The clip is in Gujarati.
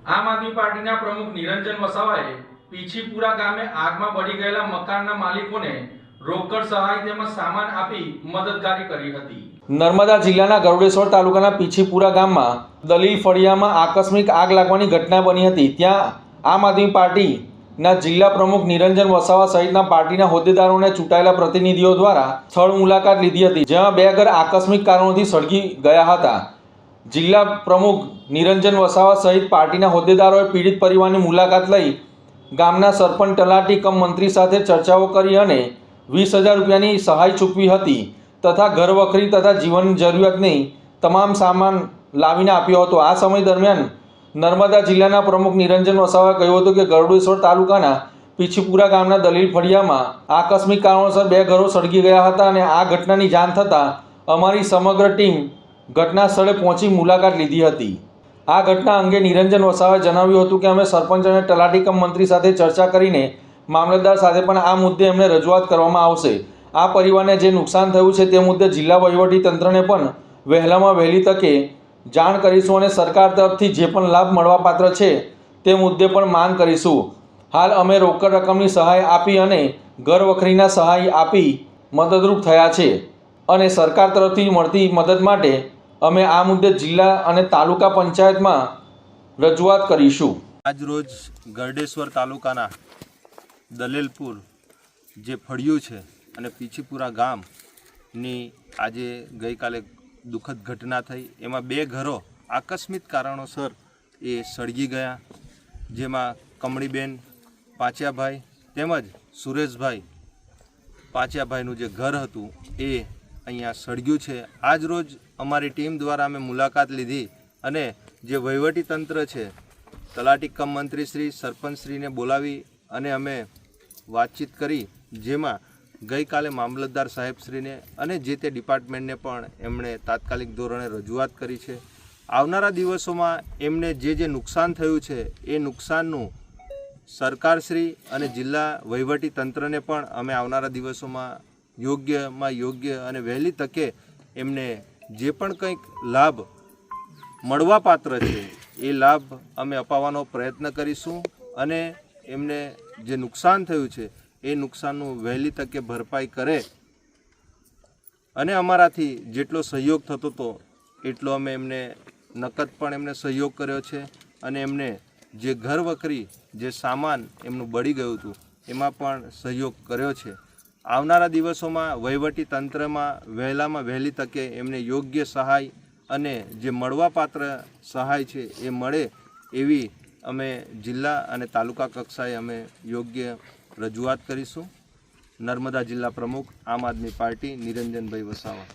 આમ આદમી પાર્ટીના પ્રમુખ નિરંજન વસાવાએ પીછીપુરા ગામે આગમાં બળી ગયેલા મકાનના માલિકોને રોકડ સહાય તેમજ સામાન આપી મદદગારી કરી હતી। નર્મદા જિલ્લાના ગરુડેશ્વર તાલુકાના પીછીપુરા ગામમાં દલીલ ફળિયામાં આકસ્મિક આગ લાગવાની ઘટના બની હતી। ત્યાં આમ આદમી પાર્ટીના જિલ્લા પ્રમુખ નિરંજન વસાવા સહિતના પાર્ટીના હોદ્દેદારોને ચૂંટાયેલા પ્રતિનિધિઓ દ્વારા સ્થળ મુલાકાત લીધી હતી, જેમાં બે ઘર આકસ્મિક કારણોથી સળગી ગયા હતા। જિલ્લા પ્રમુખ નિરંજન વસાવા સહિત પાર્ટીના હોદ્દેદારોએ પીડિત પરિવારની મુલાકાત લઈ ગામના સરપંચ તલાટી કમ મંત્રી સાથે ચર્ચાઓ કરી અને 20,000 રૂપિયાની સહાય ચૂકવી હતી તથા ઘર વખરી તથા જીવન જરૂરિયાતની તમામ સામાન લાવીને આપ્યો હતો। આ સમય દરમિયાન નર્મદા જિલ્લાના પ્રમુખ નિરંજન વસાવાએ કહ્યું હતું કે ગરુડેશ્વર તાલુકાના પીછીપુરા ગામના દલીલ ફળિયામાં આકસ્મિક કારણોસર બે ઘરો સળગી ગયા હતા અને આ ઘટનાની જાણ થતાં અમારી સમગ્ર ટીમ ઘટના સ્થળે પહોંચી મુલાકાત લીધી હતી। આ ઘટના અંગે નિરંજન વસાવાએ જણાવ્યું હતું કે અમે સરપંચ અને તલાટી કમ મંત્રી સાથે ચર્ચા કરીને મામલતદાર સાથે પણ આ મુદ્દે એમને રજૂઆત કરવામાં આવશે। આ પરિવારને જે નુકસાન થયું છે તે મુદ્દે જિલ્લા વહીવટી તંત્રને પણ વહેલામાં વહેલી તકે જાણ કરીશું અને સરકાર તરફથી જે પણ લાભ મળવાપાત્ર છે તે મુદ્દે પણ માંગ કરીશું। હાલ અમે રોકડ રકમની સહાય આપી અને ઘર વખરીના સહાય આપી મદદરૂપ થયા છે અને સરકાર તરફથી મળતી મદદ માટે અમે આ મુદ્દે જિલ્લા અને તાલુકા પંચાયતમાં રજૂઆત કરીશું। આજ રોજ ગરડેશ્વર તાલુકાના દલેલપુર જે ફળિયું છે અને પીછીપુરા ગામની આજે ગઈકાલે દુઃખદ ઘટના થઈ। એમાં બે ઘરો આકસ્મિક કારણોસર એ સળગી ગયા, જેમાં કમળીબેન પાંચિયાભાઈ તેમજ સુરેશભાઈ પાંચિયાભાઈનું જે ઘર હતું એ અહીંયા સળગ્યું છે। આજ રોજ અમારી ટીમ દ્વારા અમે મુલાકાત લીધી અને જે વહીવટી તંત્ર છે તલાટી કમ મંત્રીશ્રી સરપંચશ્રીને બોલાવી અને અમે વાતચીત કરી, જેમાં ગઈકાલે મામલતદાર સાહેબશ્રીને અને જે તે ડિપાર્ટમેન્ટને પણ એમણે તાત્કાલિક ધોરણે રજૂઆત કરી છે। આવનારા દિવસોમાં એમને જે નુકસાન થયું છે એ નુકસાનનું સરકારશ્રી અને જિલ્લા વહીવટી તંત્રને પણ અમે આવનારા દિવસોમાં યોગ્ય અને વહેલી તકે એમને જે પણ કંઈક લાભ મળવાપાત્ર છે એ લાભ અમે અપાવવાનો પ્રયત્ન કરીશું અને એમને જે નુકસાન થયું છે એ નુકસાનનું વહેલી તકે ભરપાઈ કરે અને અમારાથી જેટલો સહયોગ થતો હતો એટલો અમે એમને નકદ પણ એમને સહયોગ કર્યો છે અને એમને જે ઘર વખરી જે સામાન એમનું બળી ગયું હતું એમાં પણ સહયોગ કર્યો છે। આવનારા દિવસોમાં વહીવટી તંત્રમાં વહેલામાં વહેલી તકે એમને યોગ્ય સહાય અને જે મળવાપાત્ર સહાય છે એ મળે એવી અમે જિલ્લા અને તાલુકા કક્ષાએ અમે યોગ્ય રજૂઆત કરીશું। નર્મદા જિલ્લા પ્રમુખ આમ આદમી પાર્ટી નિરંજનભાઈ વસાવા।